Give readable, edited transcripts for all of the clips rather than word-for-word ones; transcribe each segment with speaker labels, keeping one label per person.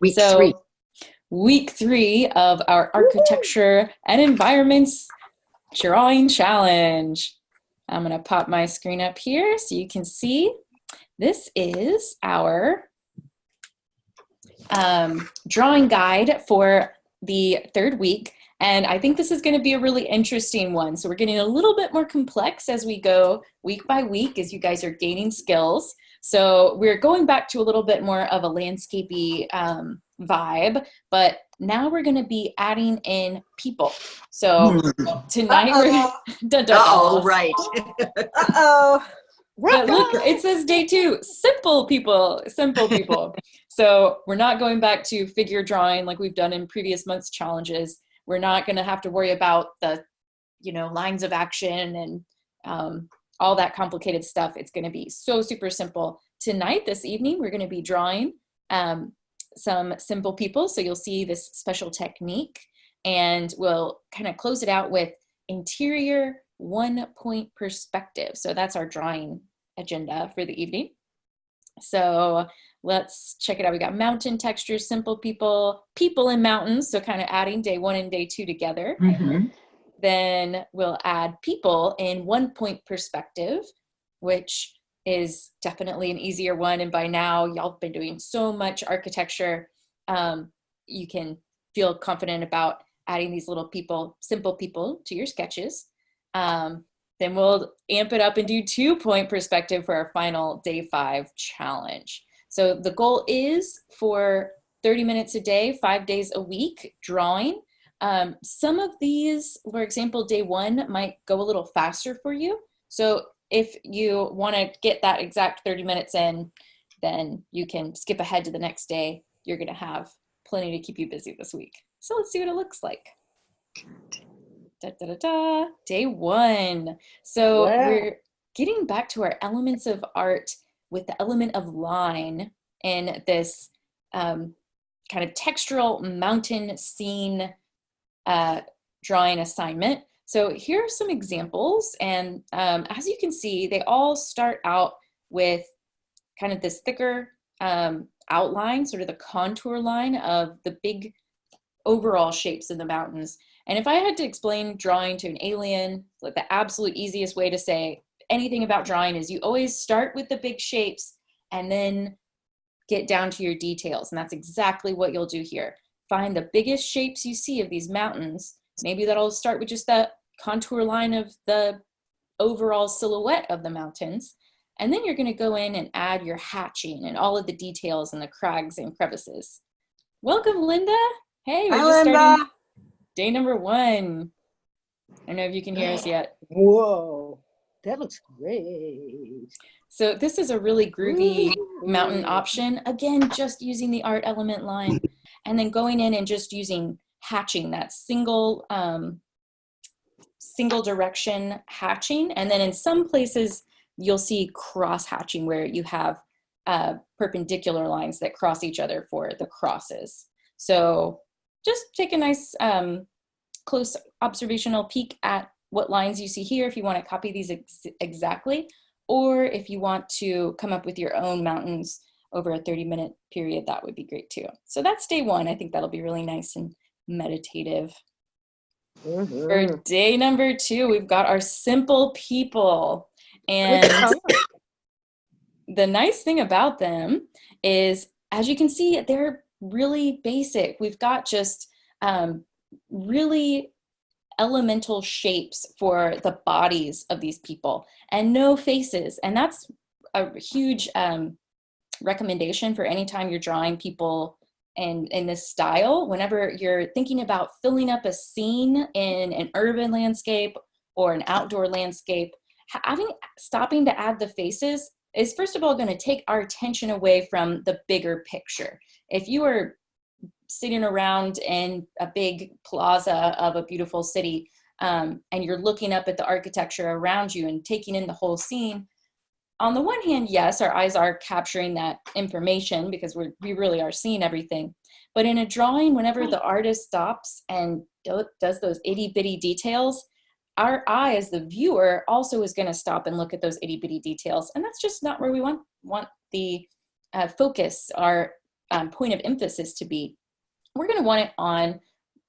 Speaker 1: Week 3.
Speaker 2: So week 3 of our architecture and environments drawing challenge. I'm going to pop my screen up here so you can see. This is our drawing guide for the 3rd week. And I think this is going to be a really interesting one. So we're getting a little bit more complex as we go week by week as you guys are gaining skills. So we're going back to a little bit more of a landscapey vibe, but now we're going to be adding in people. So tonight
Speaker 1: Uh-oh, right.
Speaker 3: Uh-oh.
Speaker 2: But look, it says day 2, simple people, simple people. So we're not going back to figure drawing like we've done in previous months' challenges. We're not going to have to worry about the, lines of action and all that complicated stuff. It's going to be so super simple. Tonight, this evening, we're going to be drawing some simple people. So you'll see this special technique, and we'll kind of close it out with interior 1-point perspective. So that's our drawing agenda for the evening. So let's check it out. We got mountain textures, simple people, people in mountains. So kind of adding day 1 and day 2 together.
Speaker 1: Mm-hmm.
Speaker 2: Then we'll add people in 1-point perspective, which is definitely an easier one. And by now y'all have been doing so much architecture. You can feel confident about adding these little people, simple people to your sketches. Then we'll amp it up and do 2-point perspective for our final day 5 challenge. So the goal is for 30 minutes a day, 5 days a week, drawing. Some of these, for example, day 1 might go a little faster for you. So if you want to get that exact 30 minutes in, then you can skip ahead to the next day. You're going to have plenty to keep you busy this week. So let's see what it looks like. Day 1. So we're getting back to our elements of art with the element of line in this kind of textural mountain scene drawing assignment. So here are some examples, and as you can see, they all start out with kind of this thicker outline, sort of the contour line of the big overall shapes in the mountains. And if I had to explain drawing to an alien, like the absolute easiest way to say anything about drawing is you always start with the big shapes and then get down to your details. And that's exactly what you'll do here. Find the biggest shapes you see of these mountains. Maybe that'll start with just that contour line of the overall silhouette of the mountains. And then you're going to go in and add your hatching and all of the details and the crags and crevices. Welcome, Linda. Hey, we're just starting day number 1. I don't know if you can hear us yet.
Speaker 3: Whoa, that looks great.
Speaker 2: So this is a really groovy mountain option. Again, just using the art element line and then going in and just using hatching, that single direction hatching. And then in some places, you'll see cross hatching where you have perpendicular lines that cross each other for the crosses. So just take a nice close observational peek at what lines you see here if you want to copy these exactly, or if you want to come up with your own mountains over a 30-minute period, that would be great too. So that's day 1. I think that'll be really nice and meditative.
Speaker 3: Mm-hmm.
Speaker 2: For day number 2, we've got our simple people. And the nice thing about them is, as you can see, they're really basic. We've got just really elemental shapes for the bodies of these people and no faces. And that's a huge recommendation for anytime you're drawing people in this style. Whenever you're thinking about filling up a scene in an urban landscape or an outdoor landscape, stopping to add the faces is first of all going to take our attention away from the bigger picture. If you are sitting around in a big plaza of a beautiful city and you're looking up at the architecture around you and taking in the whole scene, on the one hand, yes, our eyes are capturing that information because we really are seeing everything. But in a drawing, whenever the artist stops and does those itty bitty details, our eye as the viewer also is going to stop and look at those itty bitty details. And that's just not where we want the focus, our point of emphasis to be, we're going to want it on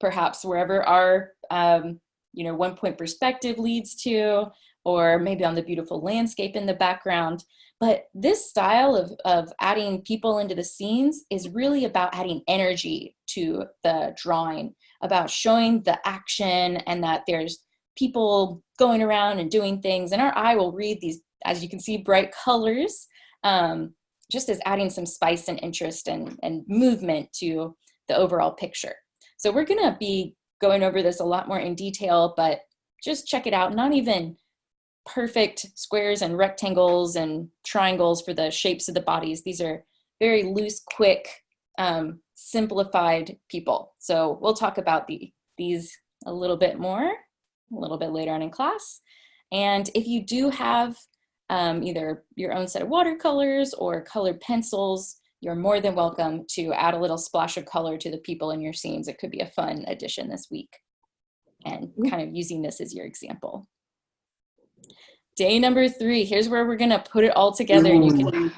Speaker 2: perhaps wherever our, one point perspective leads to, or maybe on the beautiful landscape in the background. But this style of adding people into the scenes is really about adding energy to the drawing, about showing the action and that there's people going around and doing things. And our eye will read these, as you can see, bright colors, just as adding some spice and interest and movement to the overall picture. So we're going to be going over this a lot more in detail, but just check it out. Not even perfect squares and rectangles and triangles for the shapes of the bodies. These are very loose, quick, simplified people. So we'll talk about these a little bit later on in class. And if you do have either your own set of watercolors or colored pencils, you're more than welcome to add a little splash of color to the people in your scenes. It could be a fun addition this week, and kind of using this as your example. Day number 3, here's where we're gonna put it all together. And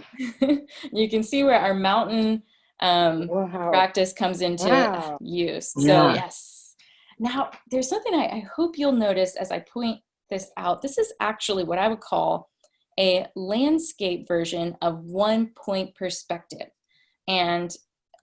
Speaker 2: you can see where our mountain practice comes into use. So yes. Now there's something I hope you'll notice as I point this out. This is actually what I would call a landscape version of one-point perspective. And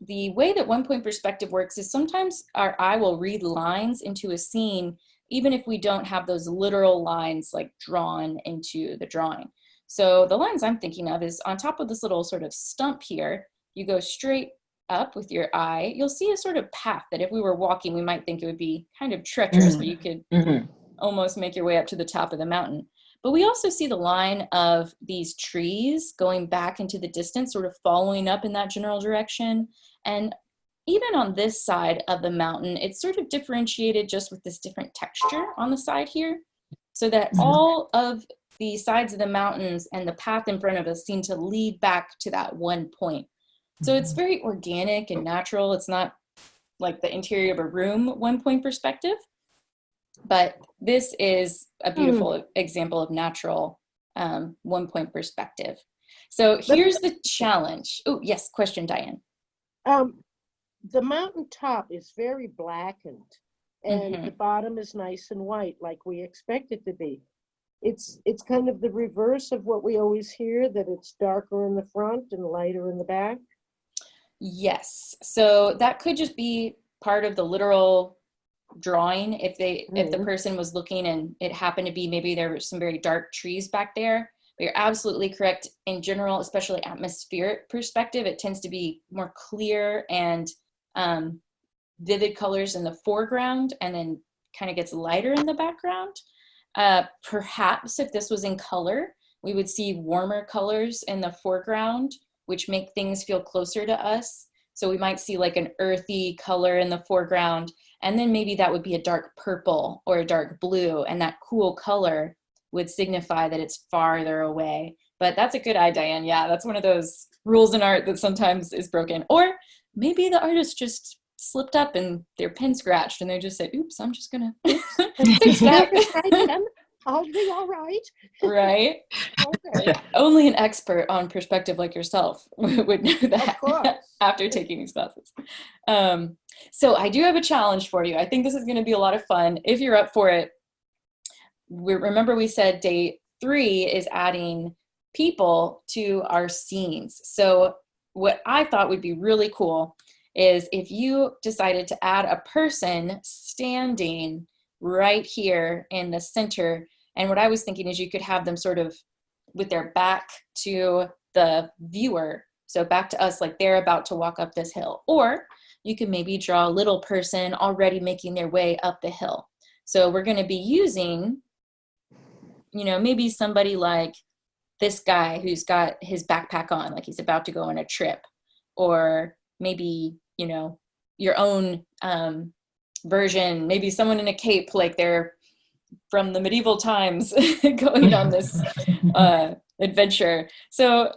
Speaker 2: the way that one-point perspective works is sometimes our eye will read lines into a scene, even if we don't have those literal lines like drawn into the drawing. So the lines I'm thinking of is on top of this little sort of stump here, you go straight up with your eye, you'll see a sort of path that if we were walking, we might think it would be kind of treacherous, but you could almost make your way up to the top of the mountain. But we also see the line of these trees going back into the distance, sort of following up in that general direction. And even on this side of the mountain, it's sort of differentiated just with this different texture on the side here, so that all of the sides of the mountains and the path in front of us seem to lead back to that one point. So it's very organic and natural. It's not like the interior of a room one-point perspective. But this is a beautiful example of natural one-point perspective. So here's the challenge. Oh, yes, question, Diane.
Speaker 3: The mountaintop is very blackened, and the bottom is nice and white, like we expect it to be. It's kind of the reverse of what we always hear, that it's darker in the front and lighter in the back.
Speaker 2: Yes. So that could just be part of the literal drawing. If the person was looking and it happened to be, maybe there were some very dark trees back there. But you're absolutely correct. In general, especially atmospheric perspective, it tends to be more clear and vivid colors in the foreground, and then kind of gets lighter in the background. Perhaps if this was in color, we would see warmer colors in the foreground, which make things feel closer to us. So we might see like an earthy color in the foreground, and then maybe that would be a dark purple or a dark blue, and that cool color would signify that it's farther away. But that's a good eye, Diane. Yeah, that's one of those rules in art that sometimes is broken. Or maybe the artist just slipped up and their pen scratched, and they just said, oops, I'm just gonna fix that.
Speaker 3: I'll be all right.
Speaker 2: Right?
Speaker 3: Okay.
Speaker 2: Only an expert on perspective like yourself would know that.
Speaker 3: Of course.
Speaker 2: After taking these classes. So I do have a challenge for you. I think this is going to be a lot of fun. If you're up for it, remember we said day 3 is adding people to our scenes. So what I thought would be really cool is if you decided to add a person standing right here in the center. And what I was thinking is you could have them sort of with their back to the viewer. So back to us, like they're about to walk up this hill. Or you can maybe draw a little person already making their way up the hill. So we're going to be using, maybe somebody like this guy who's got his backpack on, like he's about to go on a trip. Or maybe, your own version, maybe someone in a cape, like they're from the medieval times going on this adventure. So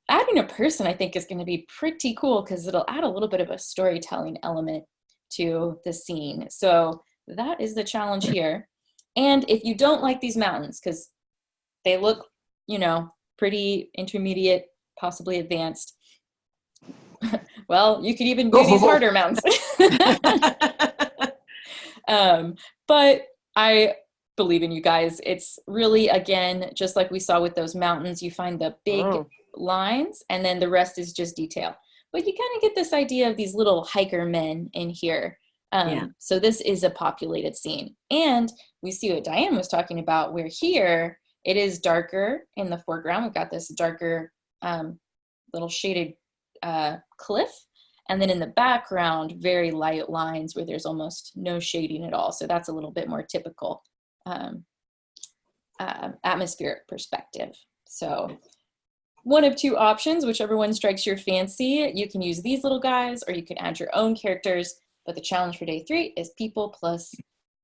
Speaker 2: adding a person, I think, is going to be pretty cool because it'll add a little bit of a storytelling element to the scene. So that is the challenge here. And if you don't like these mountains, because they look, pretty intermediate, possibly advanced, Well, you could even do these harder mountains. But I believe in you guys. It's really, again, just like we saw with those mountains, you find the big lines and then the rest is just detail. But you kind of get this idea of these little hiker men in here. So this is a populated scene. And we see what Diane was talking about, where here it is darker in the foreground. We've got this darker little shaded cliff. And then in the background, very light lines where there's almost no shading at all. So that's a little bit more typical atmospheric perspective. So one of two options, whichever one strikes your fancy. You can use these little guys or you can add your own characters. But the challenge for day 3 is people plus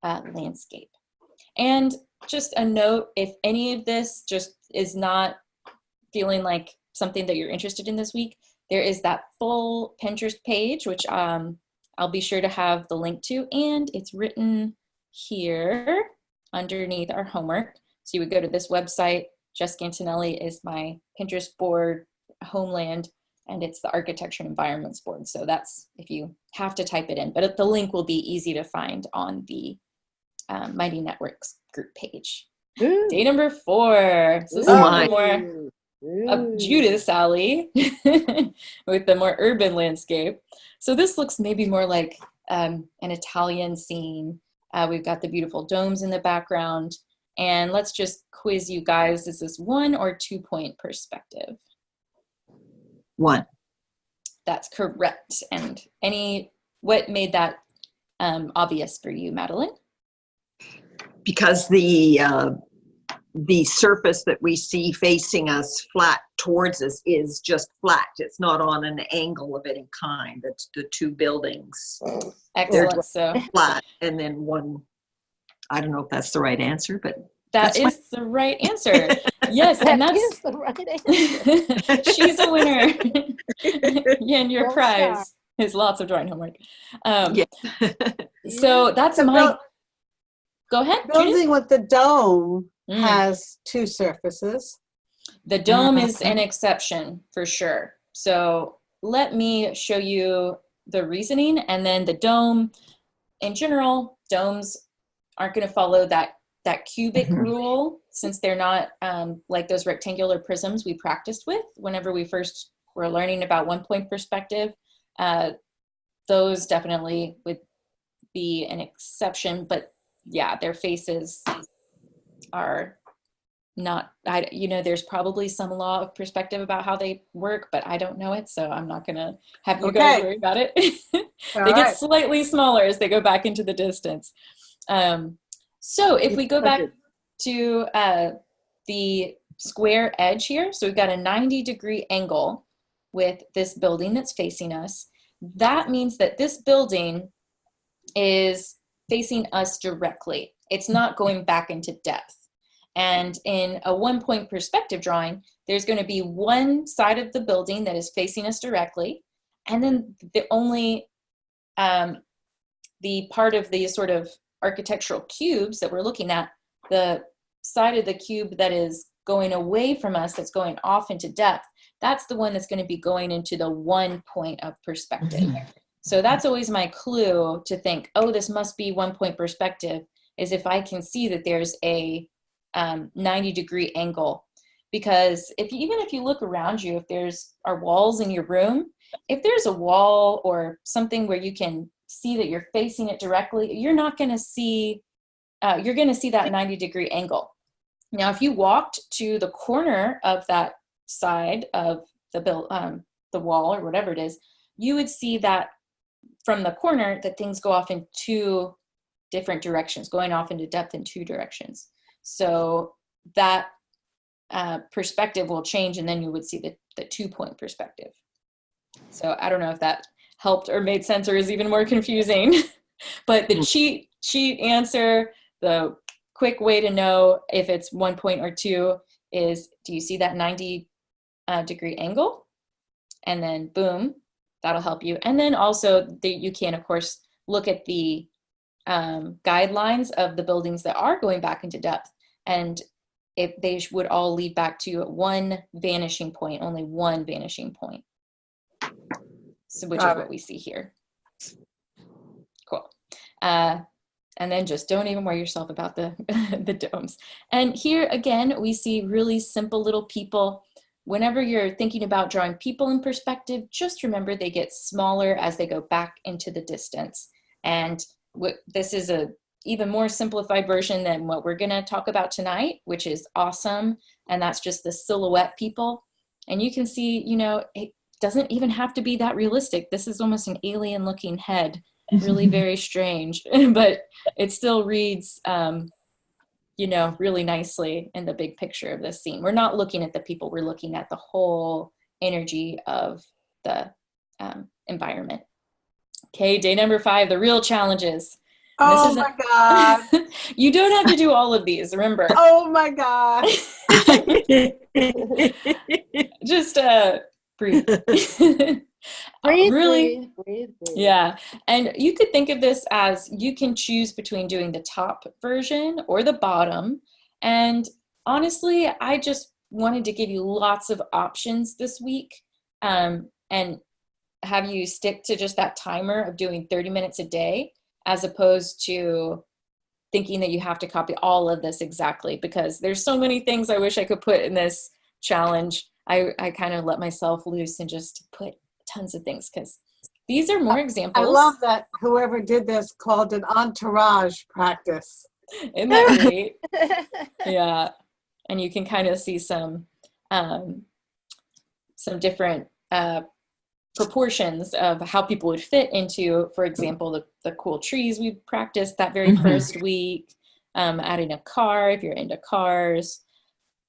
Speaker 2: landscape. And just a note, if any of this just is not feeling like something that you're interested in this week, there is that full Pinterest page, which I'll be sure to have the link to, and it's written here underneath our homework. So you would go to this website. Jessica Antonelli is my Pinterest board homeland, and it's the Architecture and Environments board. So that's if you have to type it in, but the link will be easy to find on the Mighty Networks group page. Day number 4. So this is more up Judith's alley with the more urban landscape. So this looks maybe more like an Italian scene. We've got the beautiful domes in the background. And let's just quiz you guys. Is this 1 or 2 point perspective?
Speaker 1: 1.
Speaker 2: That's correct. And what made that obvious for you, Madeline?
Speaker 1: Because the surface that we see facing us flat towards us is just flat. It's not on an angle of any kind. It's the 2 buildings.
Speaker 2: Excellent. So
Speaker 1: flat, and then one. I don't know if that's the right answer, but
Speaker 2: that is the right answer. Yes, and that's
Speaker 3: the right answer.
Speaker 2: She's a winner. Yeah, and your prize is lots of drawing homework. So that's go ahead.
Speaker 4: Building
Speaker 2: Judith?
Speaker 4: with the dome has 2 surfaces.
Speaker 2: The dome is an exception for sure. So let me show you the reasoning, and then the dome, in general, domes aren't going to follow that cubic rule, since they're not like those rectangular prisms we practiced with whenever we first were learning about 1 point perspective. Those definitely would be an exception, but yeah, their faces are not, there's probably some law of perspective about how they work, but I don't know it, so I'm not going to have you guys worry about it. They get slightly smaller as they go back into the distance. So if we go back to the square edge here, so we've got a 90-degree angle with this building that's facing us. That means that this building is facing us directly. It's not going back into depth. And in a 1 point perspective drawing, there's going to be one side of the building that is facing us directly. And then the only, the part of the sort of architectural cubes that we're looking at, the side of the cube that is going away from us, that's going off into depth, that's the one that's going to be going into the 1 point of perspective. So that's always my clue to think, oh, this must be 1 point perspective, is if I can see that there's a 90-degree angle. Because even if you look around you, if there's our walls in your room, if there's a wall or something where you can see that you're facing it directly, you're not going to see, you're going to see that 90-degree angle. Now, if you walked to the corner of that side of the wall or whatever it is, you would see that from the corner that things go off in 2 different directions, going off into depth in 2 directions. So that perspective will change, and then you would see the 2 point perspective. So I don't know if that helped or made sense or is even more confusing, but the cheat answer, the quick way to know if it's 1 point or 2 is, do you see that 90-degree angle? And then boom, that'll help you. And then also you can, of course, look at the guidelines of the buildings that are going back into depth, and if they would all lead back to one vanishing point, only one vanishing point. So, which is what we see here. Cool. And then just don't even worry yourself about the, the domes. And here again, we see really simple little people. Whenever you're thinking about drawing people in perspective, just remember they get smaller as they go back into the distance. And this is a even more simplified version than what we're gonna talk about tonight, which is awesome. And that's just the silhouette people. And you can see, you know, it doesn't even have to be that realistic. This is almost an alien looking head, really very strange, but it still reads, you know, really nicely in the big picture of this scene. We're not looking at the people, we're looking at the whole energy of the environment. Okay, day number 5, the real challenges.
Speaker 4: Oh my God.
Speaker 2: You don't have to do all of these, remember.
Speaker 4: Oh my God.
Speaker 2: Just breathe.
Speaker 3: Breathe,
Speaker 2: Really,
Speaker 3: breathe.
Speaker 2: yeah. And you could think of this as you can choose between doing the top version or the bottom. And honestly, I just wanted to give you lots of options this week, and have you stick to just that timer of doing 30 minutes a day, as opposed to thinking that you have to copy all of this exactly, because there's so many things I wish I could put in this challenge. I kind of let myself loose and just put tons of things, because these are more examples.
Speaker 4: I love that whoever did this called an entourage practice.
Speaker 2: Isn't that great? Yeah. And you can kind of see some different proportions of how people would fit into, for example, the cool trees we practiced that very first week, adding a car if you're into cars.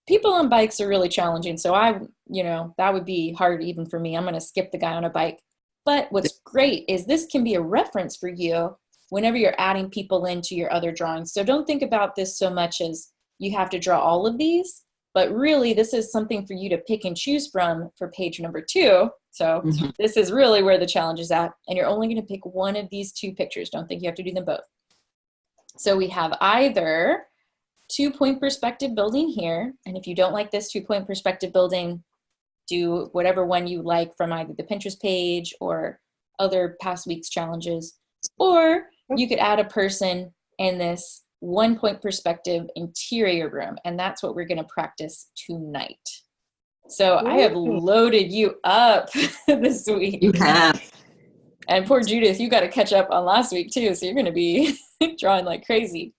Speaker 2: People on bikes are really challenging. So that would be hard even for me. I'm going to skip the guy on a bike. But what's great is this can be a reference for you whenever you're adding people into your other drawings. So don't think about this so much as you have to draw all of these, but really this is something for you to pick and choose from for page number 2. So this is really where the challenge is at. And you're only going to pick one of these 2 pictures. Don't think you have to do them both. So we have either 2-point perspective building here. And if you don't like this 2-point perspective building, do whatever one you like from either the Pinterest page or other past week's challenges. Or you could add a person in this 1-point perspective interior room. And that's what we're going to practice tonight. So I have loaded you up this week.
Speaker 1: You have.
Speaker 2: And poor Judith, you got to catch up on last week too. So you're going to be drawing like crazy.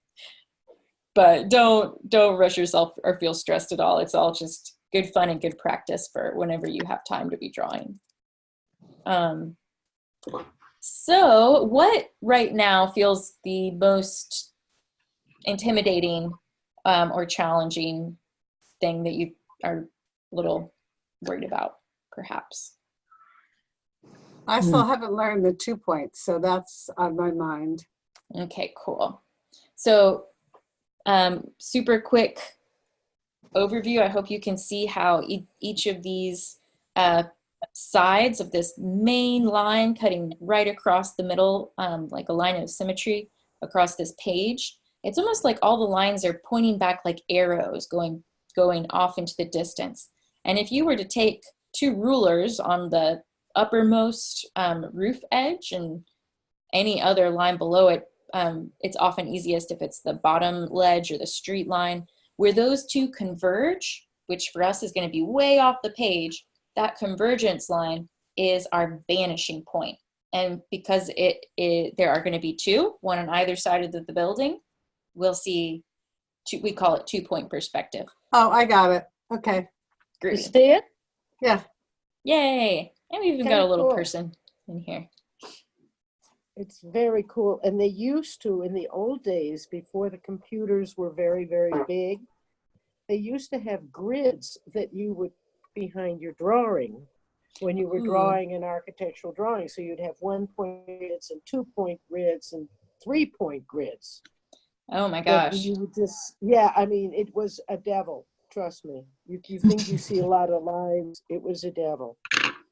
Speaker 2: But don't rush yourself or feel stressed at all. It's all just good fun and good practice for whenever you have time to be drawing. So what right now feels the most intimidating or challenging thing that you are a little worried about, perhaps?
Speaker 4: I still haven't learned the 2 points, so that's on my mind.
Speaker 2: Okay, cool. So super quick overview. I hope you can see how each of these sides of this main line cutting right across the middle, like a line of symmetry across this page. It's almost like all the lines are pointing back like arrows going off into the distance. And if you were to take 2 rulers on the uppermost roof edge and any other line below it, it's often easiest if it's the bottom ledge or the street line, where those 2 converge, which for us is going to be way off the page. That convergence line is our vanishing point. And because there are going to be 2, one on either side of the building, we'll see 2, we call it 2-point perspective.
Speaker 4: Oh, I got it. Okay.
Speaker 3: You
Speaker 2: Great.
Speaker 3: see it?
Speaker 4: Yeah.
Speaker 2: Yay. And we even got a little person in here.
Speaker 3: It's very cool. And they used to, in the old days, before the computers were very, very big, they used to have grids that you would behind your drawing when you were drawing an architectural drawing. So you'd have 1-point grids and 2-point grids and 3-point grids.
Speaker 2: Oh my gosh.
Speaker 3: You would just, yeah, I mean, it was a devil. Trust me. You think you see a lot of lines. It was a devil.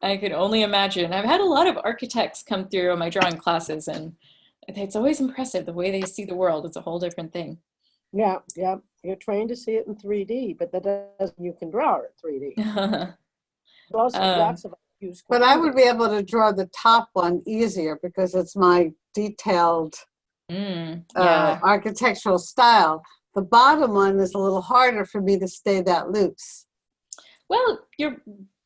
Speaker 2: I could only imagine. I've had a lot of architects come through my drawing classes, and it's always impressive the way they see the world. It's a whole different thing.
Speaker 3: Yeah. You're trained to see it in 3D, but that doesn't mean you can draw it 3D. Also, lots of use
Speaker 4: But I
Speaker 3: computer.
Speaker 4: would be able to draw the top one easier because it's my detailed
Speaker 2: Yeah.
Speaker 4: architectural style. The bottom one is a little harder for me to stay that loose.
Speaker 2: Well,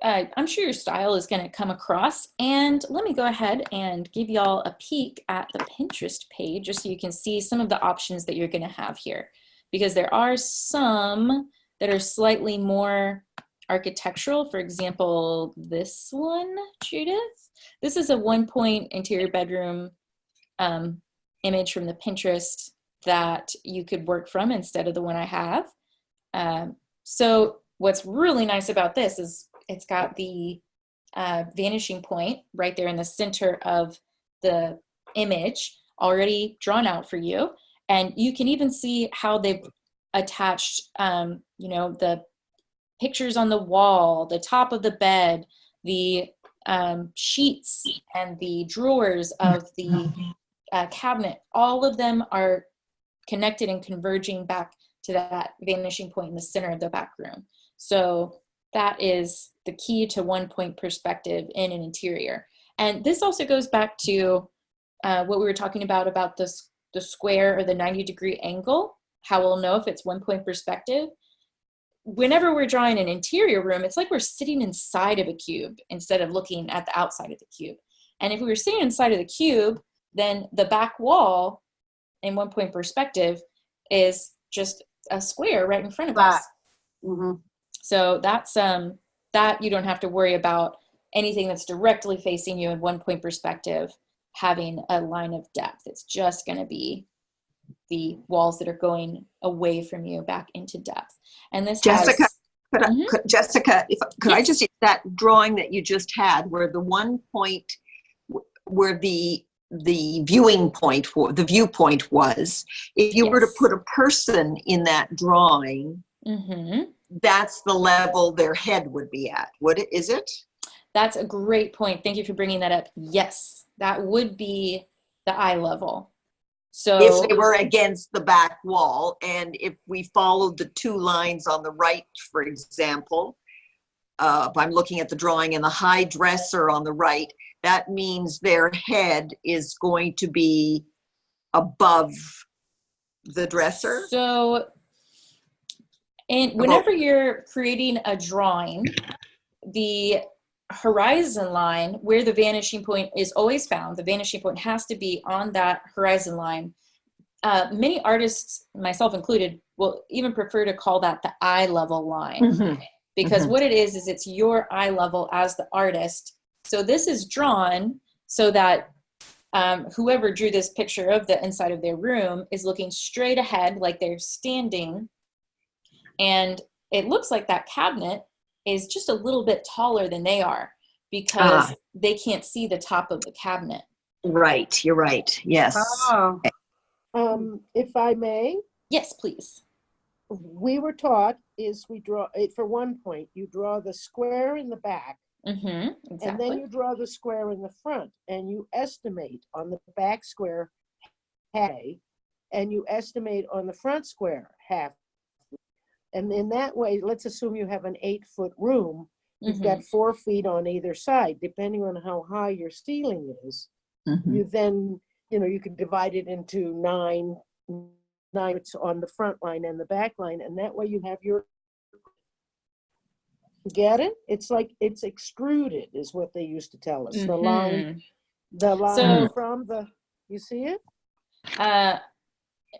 Speaker 2: I'm sure your style is going to come across. And let me go ahead and give y'all a peek at the Pinterest page just so you can see some of the options that you're going to have here. Because there are some that are slightly more architectural. For example, this one, Judith. This is a one-point interior bedroom image from the Pinterest that you could work from instead of the one I have. So what's really nice about this is it's got the vanishing point right there in the center of the image already drawn out for you. And you can even see how they've attached, the pictures on the wall, the top of the bed, the sheets and the drawers of the cabinet. All of them are connected and converging back to that vanishing point in the center of the back room. So that is the key to one-point perspective in an interior. And this also goes back to what we were talking about the square or the 90-degree angle, how we'll know if it's one-point perspective. Whenever we're drawing an interior room, it's like we're sitting inside of a cube instead of looking at the outside of the cube. And if we were sitting inside of the cube, then the back wall in one-point perspective is just a square right in front of us.
Speaker 4: Mm-hmm.
Speaker 2: So that's that you don't have to worry about anything that's directly facing you in one-point perspective having a line of depth. It's just going to be the walls that are going away from you back into depth. And this
Speaker 1: Jessica,
Speaker 2: has,
Speaker 1: Jessica, could I
Speaker 2: Yes.
Speaker 1: just use that drawing that you just had where the one point, where the viewpoint was, if you were to
Speaker 2: Yes.
Speaker 1: put a person in that drawing, that's the level their head would be at. Is it?
Speaker 2: That's a great point. Thank you for bringing that up. Yes, that would be the eye level. So
Speaker 1: If they were against the back wall, and if we followed the two lines on the right, for example, if I'm looking at the drawing and the high dresser on the right, that means their head is going to be above the dresser.
Speaker 2: So, and whenever you're creating a drawing, the horizon line where the vanishing point is always found, the vanishing point has to be on that horizon line. Many artists, myself included, will even prefer to call that the eye level line, because what it is it's your eye level as the artist. So this is drawn so that whoever drew this picture of the inside of their room is looking straight ahead like they're standing, and it looks like that cabinet is just a little bit taller than they are because they can't see the top of the cabinet.
Speaker 1: Right, you're right. Yes.
Speaker 4: Oh.
Speaker 3: If I may,
Speaker 2: Yes, please.
Speaker 3: we were taught we draw for one point, you draw the square in the back,
Speaker 2: Exactly.
Speaker 3: and then you draw the square in the front, and you estimate on the back square half, and you estimate on the front square half. And in that way, let's assume you have an 8-foot room. You've got 4 feet on either side, depending on how high your ceiling is. You then, you can divide it into 9 on the front line and the back line, and that way you have your. Get it? It's like it's extruded, is what they used to tell us. The line
Speaker 2: So,
Speaker 3: from the. You see it?
Speaker 2: But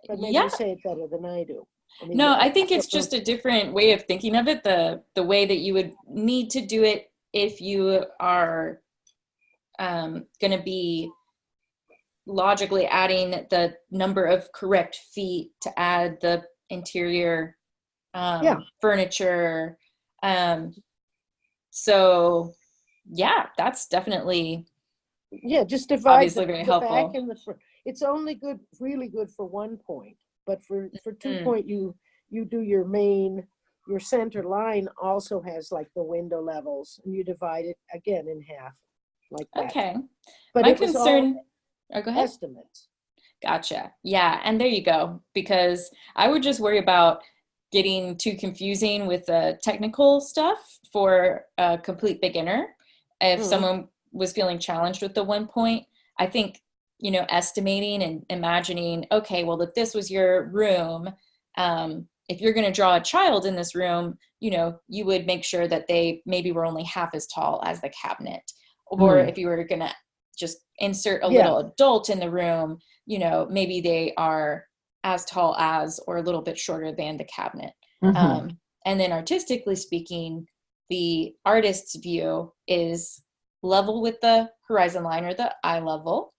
Speaker 3: maybe
Speaker 2: yeah.
Speaker 3: you say it better than I do.
Speaker 2: No, I think it's just a different way of thinking of it, the way that you would need to do it if you are going to be logically adding the number of correct feet to add the interior furniture. So, yeah, that's definitely
Speaker 3: just divide
Speaker 2: obviously very helpful.
Speaker 3: back and the front. It's only really good for 1 point, but for 2 point, you do your center line also has like the window levels, and you divide it again in half, like that.
Speaker 2: Okay.
Speaker 3: But
Speaker 2: My
Speaker 3: it was
Speaker 2: concern.
Speaker 3: all
Speaker 2: Go ahead.
Speaker 3: estimates.
Speaker 2: Gotcha. Yeah, and there you go. Because I would just worry about getting too confusing with the technical stuff for a complete beginner. if someone was feeling challenged with the 1 point, I think, you know, estimating and imagining, okay, well, if this was your room, if you're going to draw a child in this room, you know, you would make sure that they maybe were only half as tall as the cabinet. Or if you were going to just insert a little adult in the room, you know, maybe they are as tall as or a little bit shorter than the cabinet. And then artistically speaking, the artist's view is level with the horizon line or the eye level.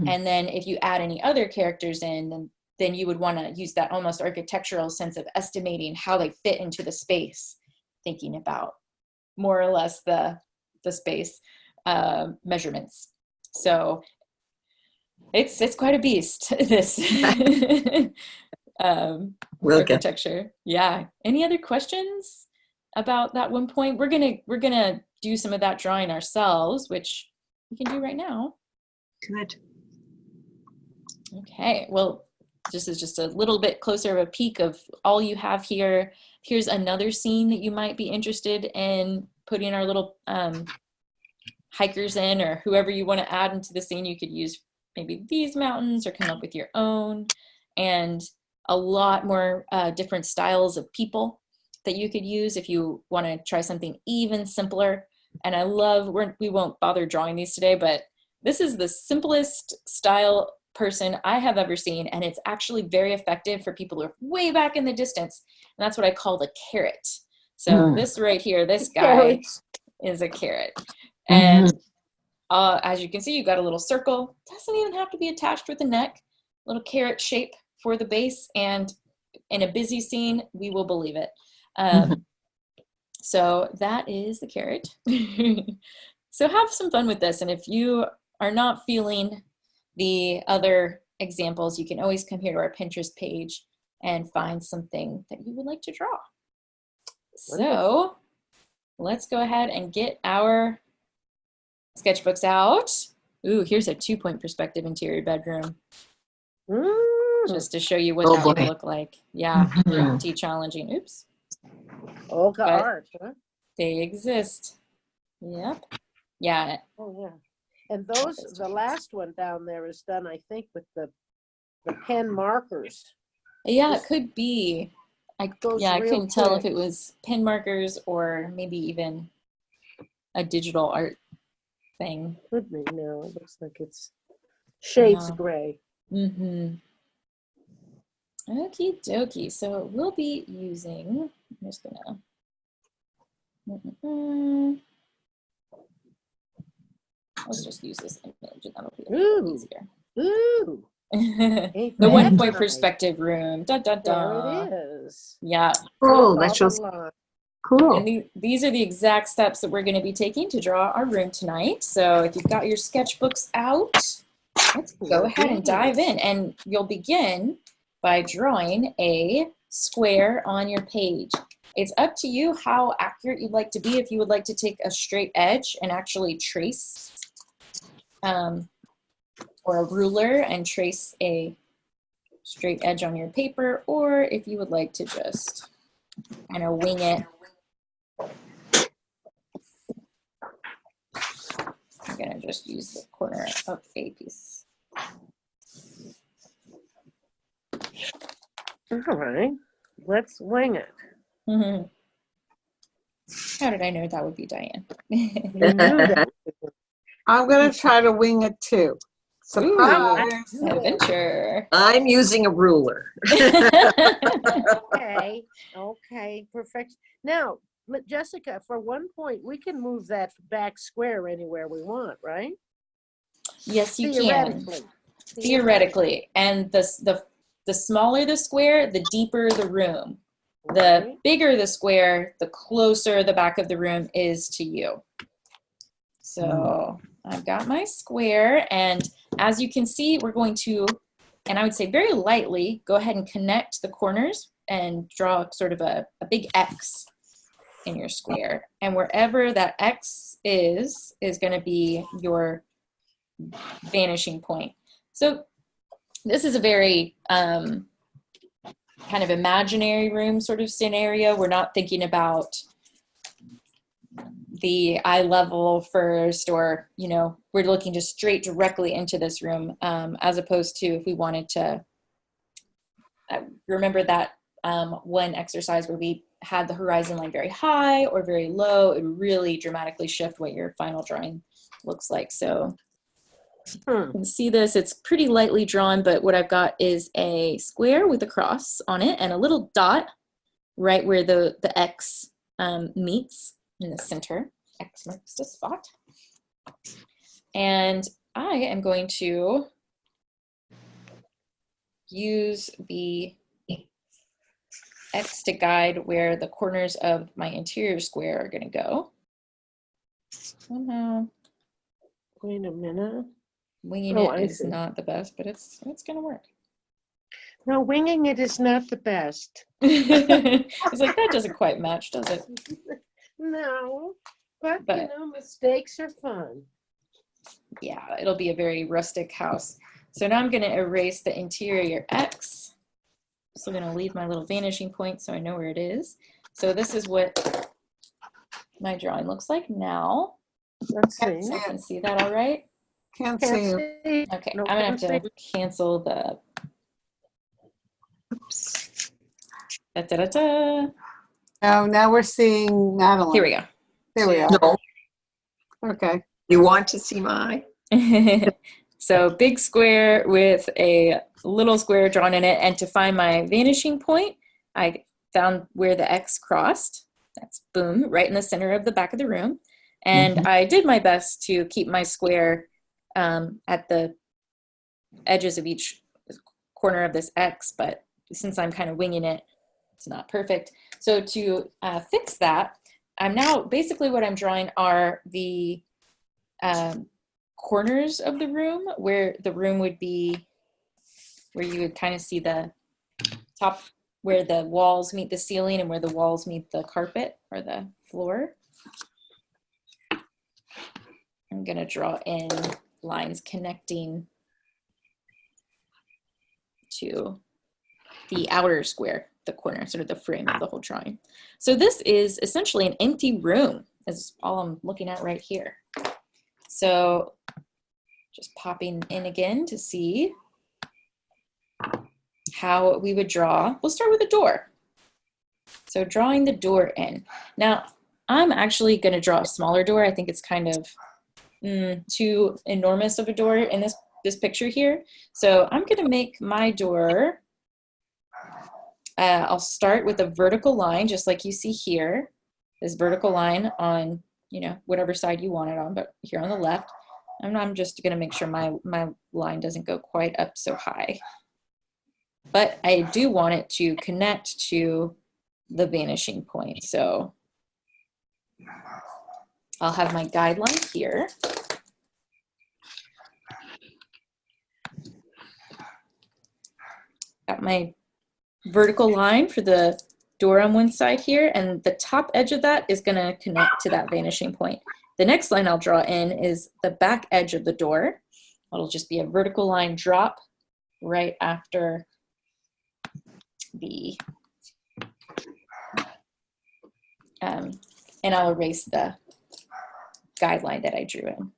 Speaker 2: And then if you add any other characters in, then you would want to use that almost architectural sense of estimating how they fit into the space, thinking about more or less the space measurements. So it's quite a beast, this architecture. Yeah. Any other questions about that 1 point? We're gonna do some of that drawing ourselves, which we can do right now.
Speaker 1: Good.
Speaker 2: Okay. Well, this is just a little bit closer of a peek of all you have here. Here's another scene that you might be interested in putting our little hikers in, or whoever you want to add into the scene. You could use maybe these mountains or come up with your own, and a lot more different styles of people that you could use if you want to try something even simpler. And I love, we won't bother drawing these today, but this is the simplest style person I have ever seen, and it's actually very effective for people who are way back in the distance, and that's what I call the carrot. So this right here, this guy is a carrot. And as you can see, you've got a little circle. Doesn't even have to be attached with a neck. Little carrot shape for the base, and in a busy scene, we will believe it. So that is the carrot. So have some fun with this, and if you are not feeling the other examples, you can always come here to our Pinterest page and find something that you would like to draw. So let's go ahead and get our sketchbooks out. Ooh, here's a 2-point perspective interior bedroom. Just to show you what that would look like. Yeah, pretty challenging. Oops.
Speaker 3: Olga
Speaker 2: But
Speaker 3: art, huh?
Speaker 2: they exist. Yep. Yeah.
Speaker 3: Oh yeah. And those, the last one down there is done, I think, with the pen markers.
Speaker 2: Yeah, it could be. I couldn't tell if
Speaker 3: quick.
Speaker 2: it was pen markers or maybe even a digital art thing.
Speaker 3: Could be. No, it looks like it's shades gray.
Speaker 2: Okie dokie. So we'll be using, I'm just gonna, let's just use this image and that'll be a little easier.
Speaker 3: Ooh.
Speaker 2: The 1-point perspective room. Da, da, da.
Speaker 3: There it is.
Speaker 2: Yeah.
Speaker 1: Oh, that shows cool.
Speaker 2: And these are the exact steps that we're going to be taking to draw our room tonight. So if you've got your sketchbooks out, let's go ahead and dive in. And you'll begin by drawing a square on your page. It's up to you how accurate you'd like to be. If you would like to take a straight edge and actually trace, or a ruler and trace a straight edge on your paper, or if you would like to just kind of wing it. I'm gonna just use the corner of a piece.
Speaker 3: All right, let's wing it.
Speaker 2: How did I know that would be Diane?
Speaker 3: You knew that.
Speaker 4: I'm going to try to wing it too. Surprise!
Speaker 2: Adventure.
Speaker 1: I'm using a ruler.
Speaker 3: Okay, perfect. Now, Jessica, for 1 point, we can move that back square anywhere we want, right?
Speaker 2: Yes, you can. Theoretically. And the smaller the square, the deeper the room. The bigger the square, the closer the back of the room is to you. So I've got my square, and as you can see, we're going to, and I would say very lightly, go ahead and connect the corners and draw sort of a big X in your square. And wherever that X is going to be your vanishing point. So this is a very kind of imaginary room sort of scenario. We're not thinking about the eye level first, or, you know, we're looking just straight directly into this room, as opposed to if we wanted to, remember that one exercise where we had the horizon line very high or very low, it would really dramatically shift what your final drawing looks like. So you can see this, it's pretty lightly drawn, but what I've got is a square with a cross on it and a little dot right where the X meets in the center. X marks the spot. And I am going to use the X to guide where the corners of my interior square are going to go. Somehow
Speaker 3: Wait a minute.
Speaker 2: winging
Speaker 3: Oh,
Speaker 2: it
Speaker 3: I
Speaker 2: is
Speaker 3: see.
Speaker 2: not the best, but it's going to work.
Speaker 3: No, winging it is not the best.
Speaker 2: It's like, that doesn't quite match, does it?
Speaker 3: No, but you
Speaker 2: But
Speaker 3: know, mistakes are fun.
Speaker 2: yeah, it'll be a very rustic house. So now I'm going to erase the interior X. So I'm going to leave my little vanishing point so I know where it is. So this is what my drawing looks like now.
Speaker 3: Let's see.
Speaker 2: So you can see that all right?
Speaker 4: Can't
Speaker 3: Can't
Speaker 4: see you.
Speaker 3: see.
Speaker 2: Okay,
Speaker 3: No,
Speaker 2: I'm going
Speaker 3: can't
Speaker 2: to have to cancel the... Da, da, da, da.
Speaker 4: Oh, now we're seeing Madeline.
Speaker 2: Here we go.
Speaker 4: There we are.
Speaker 1: No,
Speaker 4: Okay.
Speaker 1: you want to see my?
Speaker 2: So big square with a little square drawn in it, and to find my vanishing point, I found where the X crossed. That's boom, right in the center of the back of the room. And I did my best to keep my square at the edges of each corner of this X, but since I'm kind of winging it, it's not perfect. So to fix that, I'm now, basically what I'm drawing are the corners of the room, where the room would be, where you would kind of see the top, where the walls meet the ceiling and where the walls meet the carpet or the floor. I'm going to draw in lines connecting to the outer square, the corner, sort of the frame of the whole drawing. So this is essentially an empty room, is all I'm looking at right here. So just popping in again to see how we would draw. We'll start with a door. So drawing the door in. Now, I'm actually going to draw a smaller door. I think it's kind of too enormous of a door in this picture here. So I'm going to make my door, I'll start with a vertical line, just like you see here. This vertical line on, you know, whatever side you want it on, but here on the left. And I'm just going to make sure my line doesn't go quite up so high. But I do want it to connect to the vanishing point. So I'll have my guideline here. Got my vertical line for the door on one side here, and the top edge of that is going to connect to that vanishing point. The next line I'll draw in is the back edge of the door. It'll just be a vertical line drop right after the, and I'll erase the guideline that I drew in.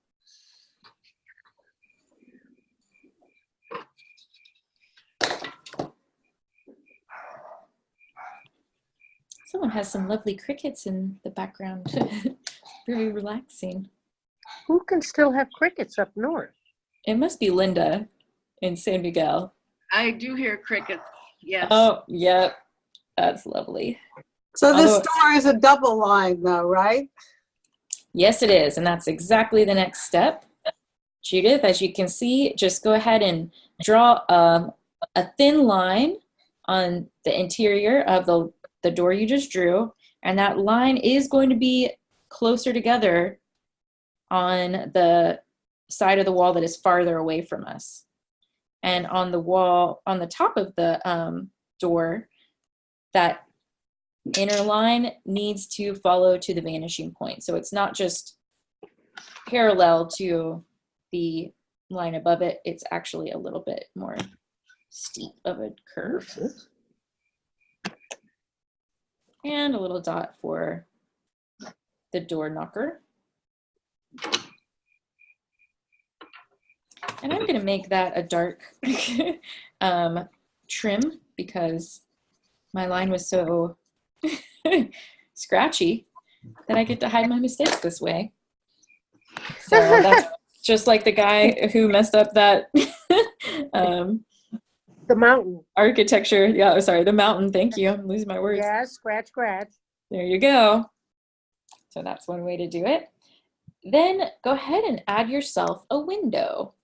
Speaker 2: Someone has some lovely crickets in the background. Very relaxing.
Speaker 3: Who can still have crickets up north?
Speaker 2: It must be Linda in San Miguel.
Speaker 5: I do hear crickets, yes.
Speaker 2: Oh, yep. That's lovely.
Speaker 4: So this
Speaker 2: Although-
Speaker 4: door is a double line though, right?
Speaker 2: Yes, it is. And that's exactly the next step. Judith, as you can see, just go ahead and draw a thin line on the interior of the door you just drew. And that line is going to be closer together on the side of the wall that is farther away from us. And on the wall, on the top of the door, that inner line needs to follow to the vanishing point. So it's not just parallel to the line above it, it's actually a little bit more steep of a curve. And a little dot for the door knocker. And I'm gonna make that a dark trim because my line was so scratchy that I get to hide my mistakes this way. So that's just like the guy who messed up that
Speaker 3: The mountain.
Speaker 2: architecture. Yeah, sorry, the mountain. Thank you. I'm losing my words.
Speaker 3: Yeah, scratch, scratch.
Speaker 2: There you go. So that's one way to do it. Then go ahead and add yourself a window.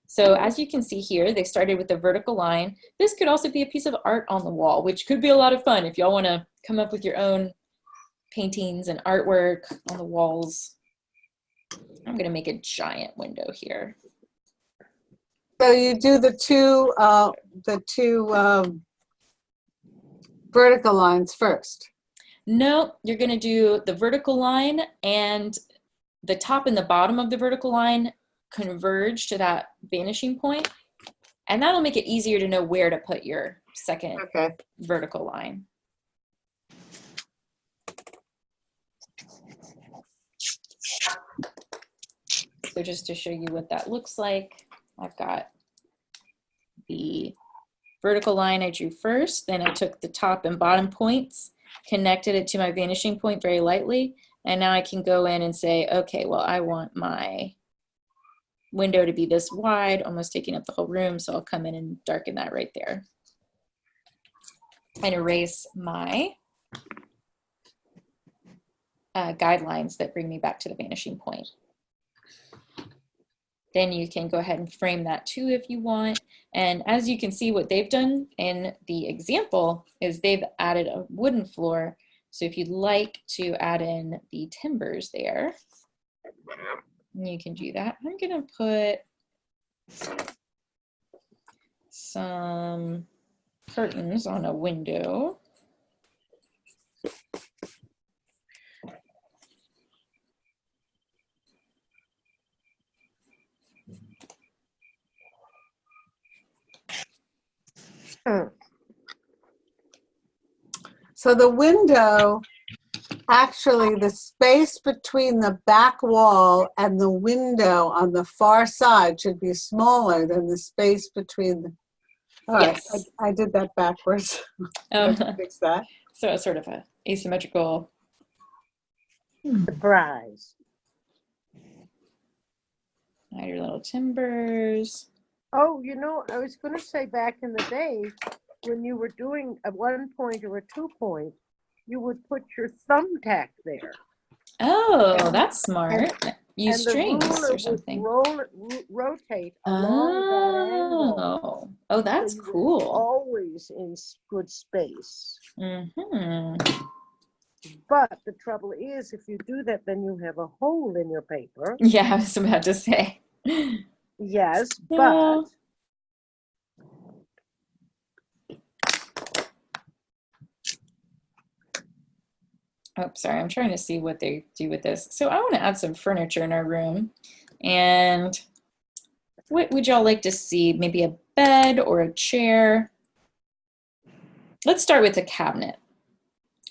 Speaker 2: So as you can see here, they started with a vertical line. This could also be a piece of art on the wall, which could be a lot of fun if y'all want to come up with your own paintings and artwork on the walls. I'm going to make a giant window here.
Speaker 4: So you do the two vertical lines first.
Speaker 2: No, you're going to do the vertical line, and the top and the bottom of the vertical line converge to that vanishing point, and that'll make it easier to know where to put your second vertical line. So just to show you what that looks like, I've got the vertical line I drew first, then I took the top and bottom points, connected it to my vanishing point very lightly, and now I can go in and say, okay, well, I want my window to be this wide, almost taking up the whole room, so I'll come in and darken that right there. And erase my guidelines that bring me back to the vanishing point. Then you can go ahead and frame that too if you want. And as you can see, what they've done in the example is they've added a wooden floor. So if you'd like to add in the timbers there, you can do that. I'm gonna put some curtains on a window.
Speaker 4: So the window, actually the space between the back wall and the window on the far side should be smaller than the space between the, all right,
Speaker 2: Yes.
Speaker 4: I did that backwards. I have to fix that.
Speaker 2: So it's sort of a asymmetrical.
Speaker 3: Surprise.
Speaker 2: Add your little timbers.
Speaker 3: Oh, you know, I was going to say back in the day, when you were doing a 1 point or a 2 point, you would put your thumbtack there.
Speaker 2: Oh, that's smart. Use
Speaker 3: And the
Speaker 2: strings
Speaker 3: ruler
Speaker 2: or something.
Speaker 3: would rotate along that angle.
Speaker 2: Oh, that's
Speaker 3: So you were
Speaker 2: cool.
Speaker 3: always in good space.
Speaker 2: Mm-hmm.
Speaker 3: But the trouble is, if you do that, then you have a hole in your paper.
Speaker 2: Yeah, I was about to say.
Speaker 3: Yes,
Speaker 2: Yeah.
Speaker 3: but
Speaker 2: Oh, sorry, I'm trying to see what they do with this. So I want to add some furniture in our room. And what would y'all like to see? Maybe a bed or a chair? Let's start with a cabinet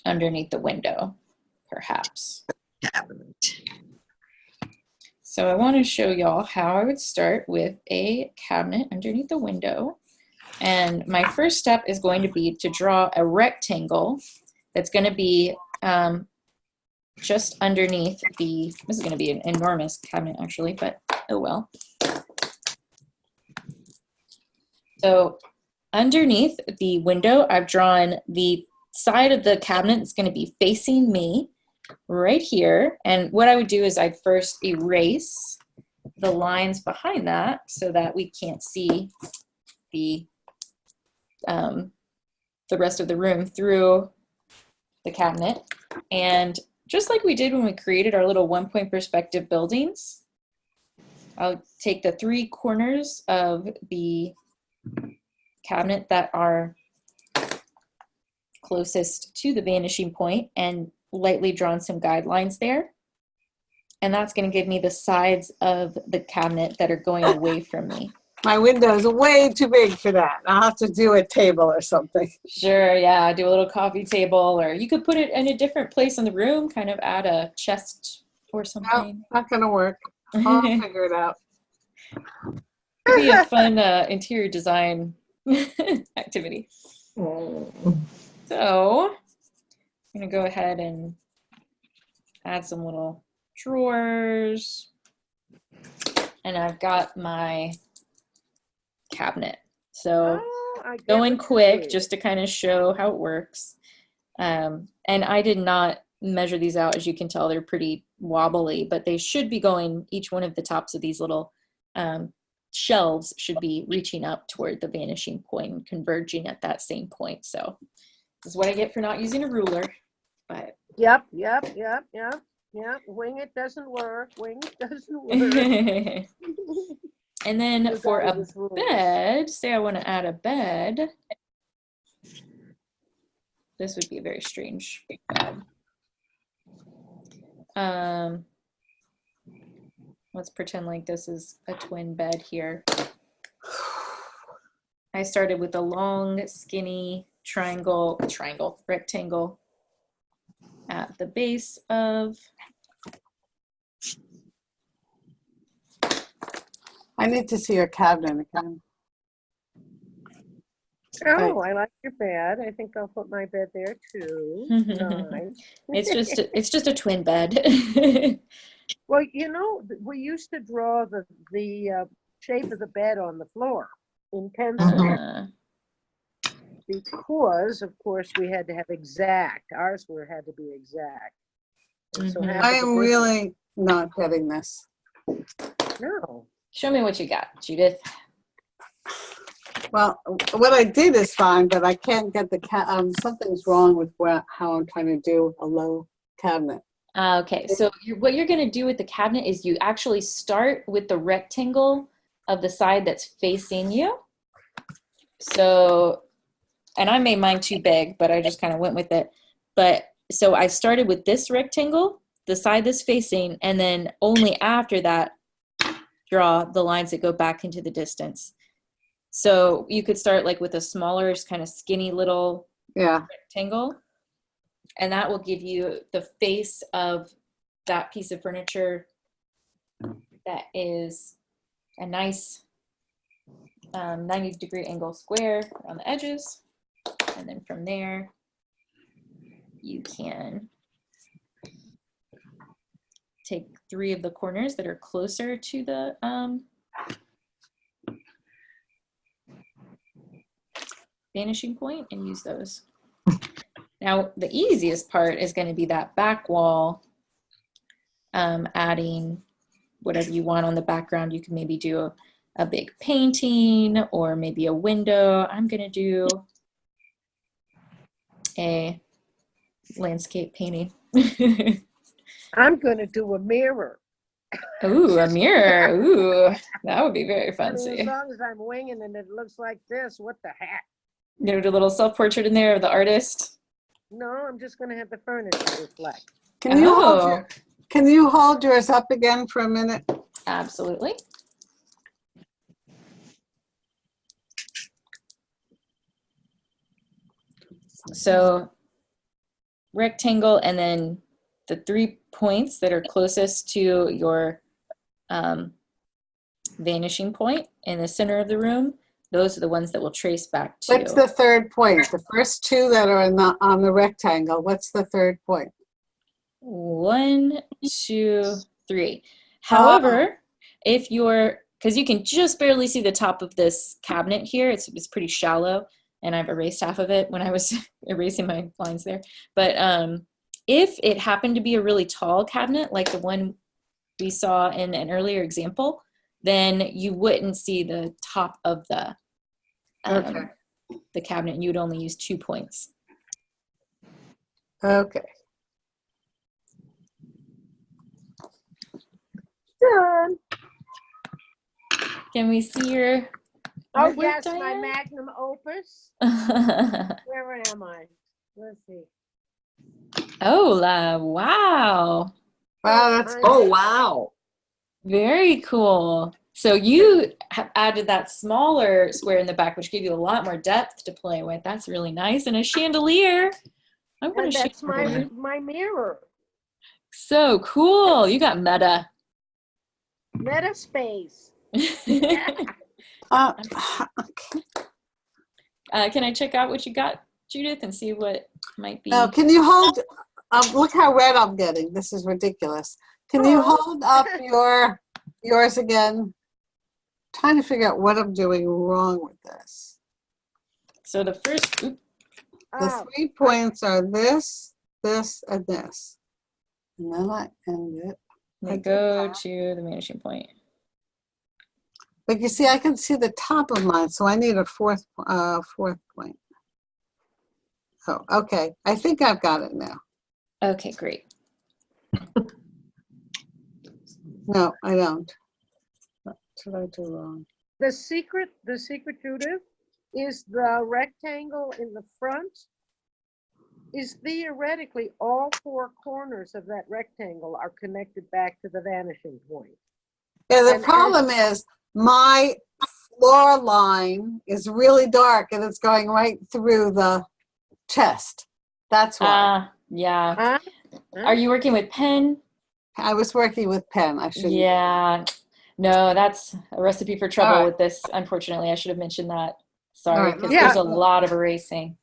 Speaker 2: underneath the window, perhaps.
Speaker 1: Cabinet.
Speaker 2: So I want to show y'all how I would start with a cabinet underneath the window. And my first step is going to be to draw a rectangle that's going to be just underneath the, this is going to be an enormous cabinet actually, but oh well. So underneath the window, I've drawn the side of the cabinet that's going to be facing me right here. And what I would do is I'd first erase the lines behind that so that we can't see the rest of the room through the cabinet. And just like we did when we created our little 1-point perspective buildings, I'll take the 3 corners of the cabinet that are closest to the vanishing point and lightly drawn some guidelines there. And that's going to give me the sides of the cabinet that are going away from me.
Speaker 4: My window is way too big for that. I'll have to do a table or something.
Speaker 2: Sure, yeah, do a little coffee table, or you could put it in a different place in the room, kind of add a chest or
Speaker 4: No,
Speaker 2: something.
Speaker 4: not gonna work. I'll figure it out.
Speaker 2: Could be a fun interior design activity. So I'm gonna go ahead and add some little drawers, and I've got my cabinet. So
Speaker 3: I get
Speaker 2: going
Speaker 3: what you
Speaker 2: quick
Speaker 3: mean.
Speaker 2: just to kind of show how it works. And I did not measure these out. As you can tell, they're pretty wobbly, but they should be going, each one of the tops of these little shelves should be reaching up toward the vanishing point and converging at that same point. So this is what I get for not using a ruler. But
Speaker 3: Yep. Wing it doesn't work. Wing it doesn't work.
Speaker 2: and then
Speaker 3: You
Speaker 2: for
Speaker 3: gotta
Speaker 2: a
Speaker 3: use rulers.
Speaker 2: bed, say I want to add a bed. This would be a very strange bed. Let's pretend like this is a twin bed here. I started with a long, skinny rectangle at the base of.
Speaker 4: I need to see your cabinet again.
Speaker 3: Oh, I like your bed. I think I'll put my bed there too. Nice.
Speaker 2: It's just a twin bed.
Speaker 3: Well, we used to draw the shape of the bed on the floor in pencil because, of course, we had to have exact. Ours had to be exact. And so half
Speaker 4: I
Speaker 3: of the
Speaker 4: am really not getting this.
Speaker 3: No.
Speaker 2: Show me what you got, Judith.
Speaker 4: Well, what I did is fine, but I can't get the something's wrong with how I'm trying to do a low cabinet.
Speaker 2: Okay, so what you're going to do with the cabinet is you actually start with the rectangle of the side that's facing you. So, and I made mine too big, but I just kind of went with it. But so I started with this rectangle, the side that's facing, and then only after that, draw the lines that go back into the distance. So you could start like with a smaller, kind of skinny little rectangle, and that will give you the face of that piece of furniture that is a nice 90-degree angle square around the edges. And then from there, you can take 3 of the corners that are closer to the vanishing point and use those. Now, the easiest part is going to be that back wall, adding whatever you want on the background. You can maybe do a big painting or maybe a window. I'm going to do a landscape painting.
Speaker 3: I'm going to do a mirror.
Speaker 2: Ooh, a mirror. Ooh, that would be very
Speaker 3: I mean,
Speaker 2: fancy.
Speaker 3: as long as I'm winging and it looks like this, what the heck?
Speaker 2: You know, do a little self-portrait in there of the artist.
Speaker 3: No, I'm just going to have the furniture reflect.
Speaker 4: Can you hold yours up again for a minute?
Speaker 2: Absolutely. So rectangle, and then the 3 points that are closest to your vanishing point in the center of the room, those are the ones that will trace back to.
Speaker 4: What's the third point? The first 2 that are on the rectangle. What's the third point?
Speaker 2: 1, 2, 3. However, if you're, because you can just barely see the top of this cabinet here, it's pretty shallow, and I've erased half of it when I was erasing my lines there. But if it happened to be a really tall cabinet, like the one we saw in an earlier example, then you wouldn't see the top of the cabinet, and you would only use 2 points.
Speaker 4: Okay.
Speaker 3: Done.
Speaker 2: Can we see your
Speaker 3: Oh,
Speaker 2: artwork,
Speaker 3: yes,
Speaker 2: Diane?
Speaker 3: my magnum opus. Where am I? Let's see.
Speaker 2: Oh, wow.
Speaker 4: Wow, that's
Speaker 1: Oh, wow.
Speaker 2: Very cool. So you have added that smaller square in the back, which gave you a lot more depth to play with. That's really nice. And a chandelier. I want
Speaker 3: And
Speaker 2: a
Speaker 3: that's
Speaker 2: chandelier.
Speaker 3: my mirror.
Speaker 2: So cool. You got meta.
Speaker 3: Meta space.
Speaker 2: Can I check out what you got, Judith, and see what might be?
Speaker 4: Now, can you hold, look how red I'm getting. This is ridiculous. Can you hold up yours again? Trying to figure out what I'm doing wrong with this.
Speaker 2: So the first,
Speaker 4: The 3 points are this, this, and this. And then I end it.
Speaker 2: they go to the vanishing point.
Speaker 4: But you see, I can see the top of mine, so I need a fourth point. Oh, okay. I think I've got it now.
Speaker 2: Okay, great.
Speaker 4: No, I don't. What did I do wrong?
Speaker 3: The secret, Judith, is the rectangle in the front is theoretically all 4 corners of that rectangle are connected back to the vanishing point.
Speaker 4: Yeah, the problem is my floor line is really dark and it's going right through the chest. That's why.
Speaker 2: Yeah. Are you working with pen?
Speaker 4: I was working with pen. I shouldn't.
Speaker 2: Yeah. No, that's a recipe for trouble with this. Unfortunately, I should have mentioned that. Sorry, because there's a lot of erasing.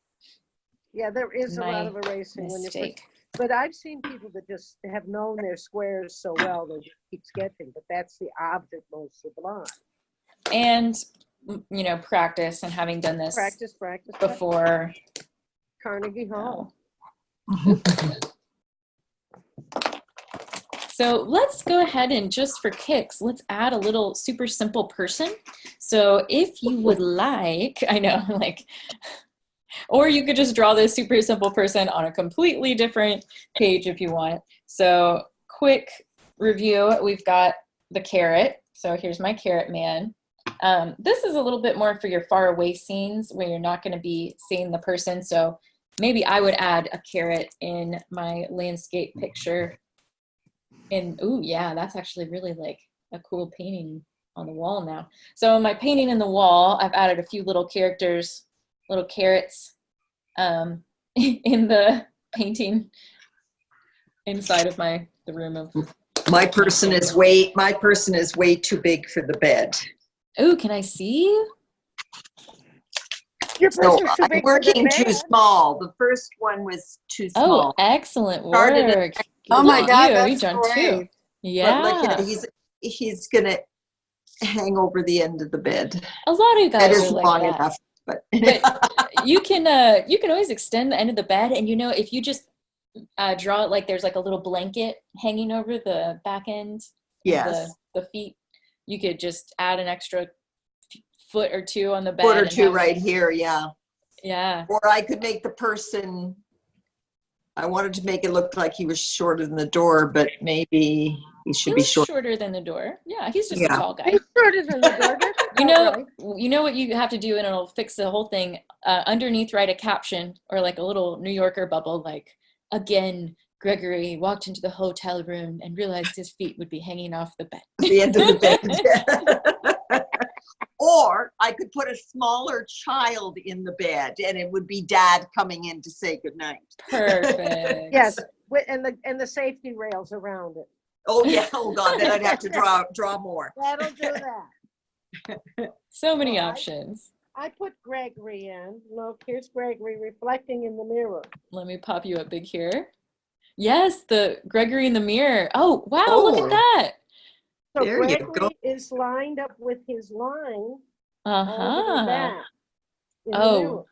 Speaker 3: Yeah, there is a lot of erasing when you first, but I've seen people that just have known their squares so well they just keep sketching, but that's the object most sublime.
Speaker 2: And you know, practice and having done this
Speaker 3: practice
Speaker 2: before.
Speaker 3: Carnegie Hall.
Speaker 2: So let's go ahead and just for kicks, let's add a little super simple person. So if you would like, I know, like, or you could just draw this super simple person on a completely different page if you want. So quick review, we've got the carrot. So here's my carrot man. This is a little bit more for your far away scenes where you're not going to be seeing the person. So maybe I would add a carrot in my landscape picture. And ooh, yeah, that's actually really like a cool painting on the wall now. So in my painting in the wall, I've added a few little characters, little carrots in the painting inside of the room of.
Speaker 1: My person is way too big for the bed.
Speaker 2: Oh, can I see?
Speaker 1: So I'm working too small. The first one was too small.
Speaker 2: Oh, excellent work.
Speaker 4: Oh my God, that's
Speaker 2: You've done
Speaker 4: great.
Speaker 2: 2. Yeah.
Speaker 1: But look at it, he's gonna hang over the end of the bed.
Speaker 2: A lot of you guys
Speaker 1: that
Speaker 2: are
Speaker 1: isn't
Speaker 2: like
Speaker 1: long
Speaker 2: that.
Speaker 1: enough. But
Speaker 2: you can always extend the end of the bed, and you know, if you just draw it like there's like a little blanket hanging over the back end of the feet, you could just add an extra foot or 2 on the bed.
Speaker 1: Foot or 2 right here, yeah.
Speaker 2: Yeah.
Speaker 1: Or I could make the person, I wanted to make it look like he was shorter than the door, but maybe he should be
Speaker 2: shorter than the door. Yeah, he's just a tall guy.
Speaker 3: He's shorter than the door.
Speaker 2: You know what you have to do, and it'll fix the whole thing. Underneath, write a caption or like a little New Yorker bubble, like, again, Gregory walked into the hotel room and realized his feet would be hanging off the bed.
Speaker 1: The end of the bed. Or I could put a smaller child in the bed, and it would be Dad coming in to say goodnight.
Speaker 2: Perfect.
Speaker 3: Yes, and the safety rails around it.
Speaker 1: Oh yeah. Oh God. Then I'd have to draw more.
Speaker 3: That'll do that.
Speaker 2: So many options.
Speaker 3: I put Gregory in. Look, here's Gregory reflecting in the mirror.
Speaker 2: Let me pop you up big here. Yes, the Gregory in the mirror. Oh wow! Look at that.
Speaker 3: So there Gregory is lined up with his line. Over the back in the mirror.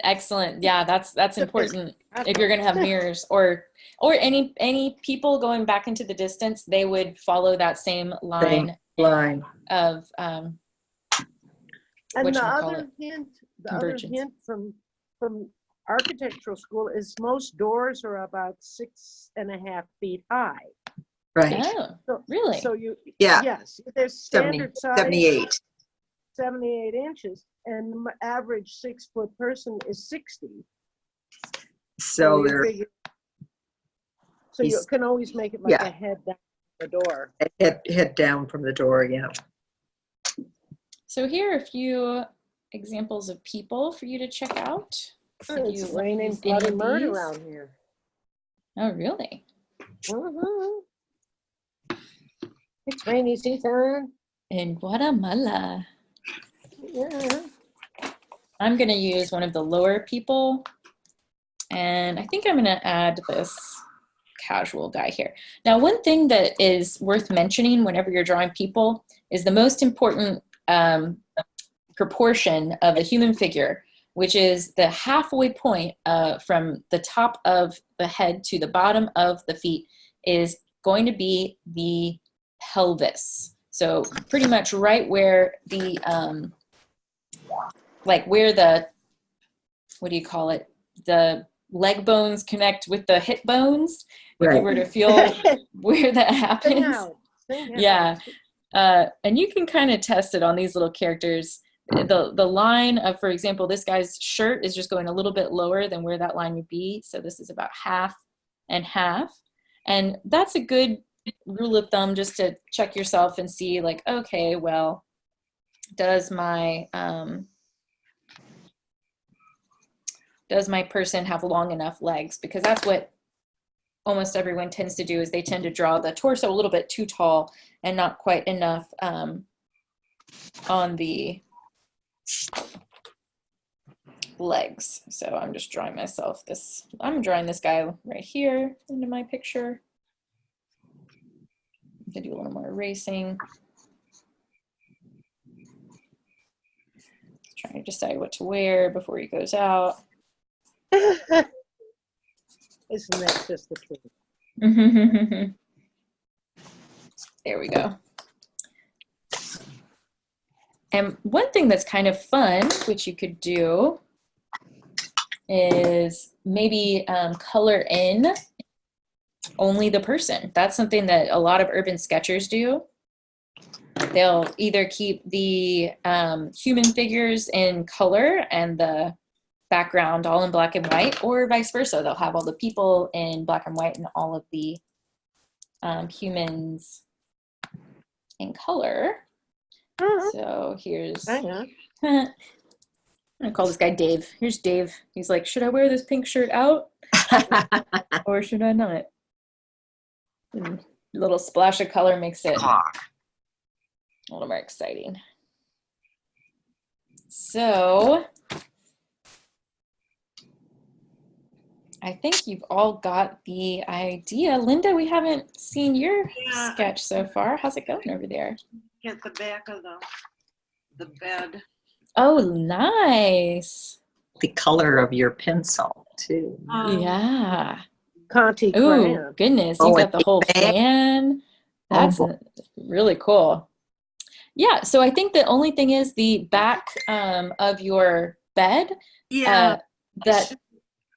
Speaker 2: Excellent. Yeah, that's important. If you're gonna have mirrors or any people going back into the distance, they would follow that same line of
Speaker 3: and the other hint from architectural school is most doors are about 6.5 feet high.
Speaker 1: Right.
Speaker 2: Oh, really?
Speaker 3: So
Speaker 1: yes,
Speaker 3: there's standard size
Speaker 1: 78
Speaker 3: inches, and the average 6-foot person is 60.
Speaker 1: So
Speaker 3: you can always make it like a head down the door.
Speaker 1: Head down from the door, yeah.
Speaker 2: So here are a few examples of people for you to check out. If
Speaker 3: It's
Speaker 2: you wanna
Speaker 3: raining
Speaker 2: use any
Speaker 3: bloody
Speaker 2: of
Speaker 3: murder
Speaker 2: these.
Speaker 3: around here.
Speaker 2: Oh, really?
Speaker 3: Mhm. It's rainy season.
Speaker 2: In Guatemala.
Speaker 3: Yeah.
Speaker 2: I'm going to use one of the lower people. And I think I'm going to add this casual guy here. Now, one thing that is worth mentioning whenever you're drawing people is the most important proportion of a human figure, which is the halfway point from the top of the head to the bottom of the feet is going to be the pelvis. So pretty much right where the, like where the, what do you call it? The leg bones connect with the hip bones. If you were to feel where that happens.
Speaker 3: Sing out.
Speaker 2: Yeah. And you can kind of test it on these little characters. The line of, for example, this guy's shirt is just going a little bit lower than where that line would be. So this is about half and half. And that's a good rule of thumb just to check yourself and see like, okay, well, does my person have long enough legs? Because that's what almost everyone tends to do, is they tend to draw the torso a little bit too tall and not quite enough on the legs. So I'm just drawing myself this, I'm drawing this guy right here into my picture. I'm gonna do a little more erasing. Trying to decide what to wear before he goes out.
Speaker 3: Isn't that just the truth?
Speaker 2: There we go. And one thing that's kind of fun, which you could do, is maybe color in only the person. That's something that a lot of urban sketchers do. They'll either keep the human figures in color and the background all in black and white, or vice versa. They'll have all the people in black and white and all of the humans in color. So here's, I'm gonna call this guy Dave. Here's Dave. He's like, should I wear this pink shirt out or should I not? And a little splash of color makes it a little more exciting. So I think you've all got the idea. Linda, we haven't seen your sketch so far. How's it going over there?
Speaker 5: Get the back of the bed.
Speaker 2: Oh, nice.
Speaker 1: The color of your pencil, too.
Speaker 2: Yeah.
Speaker 3: Conti
Speaker 2: Oh,
Speaker 3: crayon.
Speaker 2: goodness.
Speaker 1: Oh,
Speaker 2: You got
Speaker 1: and
Speaker 2: the
Speaker 1: the
Speaker 2: whole
Speaker 1: fan.
Speaker 2: fan. That's really cool. Yeah, so I think the only thing is the back of your bed,
Speaker 5: Yeah.
Speaker 2: that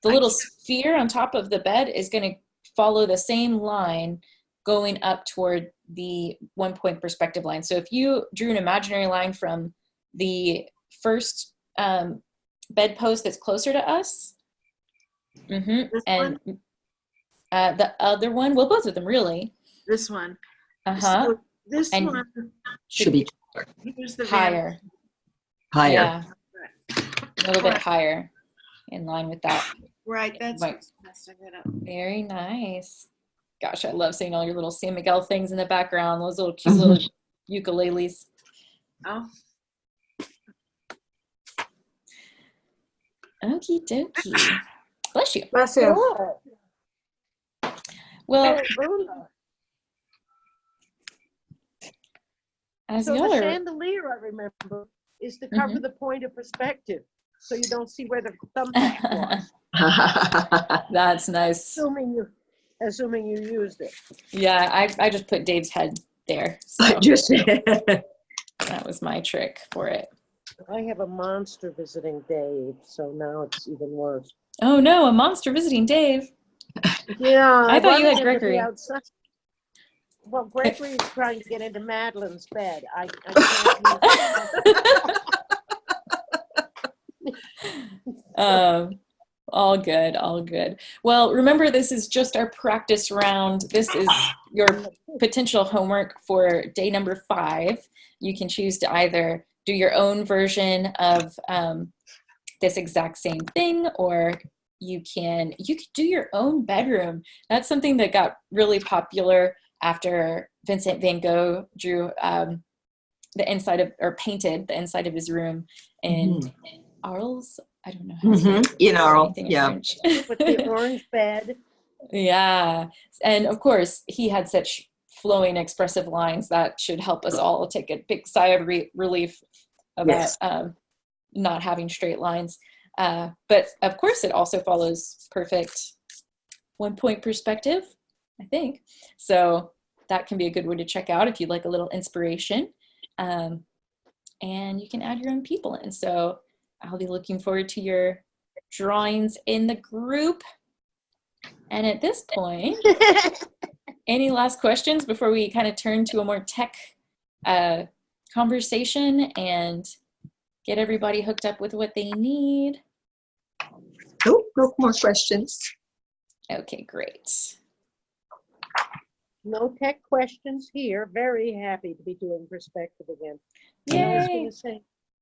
Speaker 2: the little sphere on top of the bed is going to follow the same line going up toward the 1 point perspective line. So if you drew an imaginary line from the first bedpost that's closer to us,
Speaker 5: This
Speaker 2: and
Speaker 5: one?
Speaker 2: the other one, well, both of them really.
Speaker 5: This one.
Speaker 2: So
Speaker 5: this
Speaker 2: and
Speaker 5: one
Speaker 1: Should be
Speaker 5: here's the
Speaker 2: higher.
Speaker 1: higher.
Speaker 2: Yeah, a little bit higher in line with that.
Speaker 5: Right, that's
Speaker 2: Right.
Speaker 5: what's messing it up.
Speaker 2: Very nice. Gosh, I love seeing all your little San Miguel things in the background, those little cute little ukuleles.
Speaker 5: Oh,
Speaker 2: Okie dokie. Bless you.
Speaker 4: Bless you.
Speaker 2: Well, as
Speaker 3: So
Speaker 2: y'all
Speaker 3: the
Speaker 2: are,
Speaker 3: chandelier, I remember, is to cover the point of perspective, so you don't see where the thumbtack was.
Speaker 2: that's nice.
Speaker 3: Assuming you used it.
Speaker 2: Yeah, I just put Dave's head there. So that was my trick for it.
Speaker 3: I have a monster visiting Dave, so now it's even worse.
Speaker 2: Oh no, a monster visiting Dave.
Speaker 3: Yeah,
Speaker 2: I thought you had
Speaker 3: wanted him to be
Speaker 2: Gregory.
Speaker 3: outside. Well, Gregory is trying to get into Madeline's bed. I can't use
Speaker 2: All good, all good. Well, remember, this is just our practice round. This is your potential homework for day number 5, you can choose to either do your own version of this exact same thing, or you could do your own bedroom. That's something that got really popular after Vincent van Gogh drew the inside of, or painted the inside of his room in Arles. I don't know how to say
Speaker 1: In Arles,
Speaker 2: anything in
Speaker 1: yeah.
Speaker 2: French.
Speaker 3: With the orange bed.
Speaker 2: Yeah. And of course, he had such flowing, expressive lines that should help us all take a big sigh of relief about not having straight lines. But of course, it also follows perfect one-point perspective, I think. So that can be a good one to check out if you'd like a little inspiration. And you can add your own people in. So I'll be looking forward to your drawings in the group. And at this point, any last questions before we kind of turn to a more tech conversation and get everybody hooked up with what they need?
Speaker 1: Nope, no more questions.
Speaker 2: Okay, great.
Speaker 3: No tech questions here. Very happy to be doing perspective again. And I was going
Speaker 2: Yay!
Speaker 3: to say,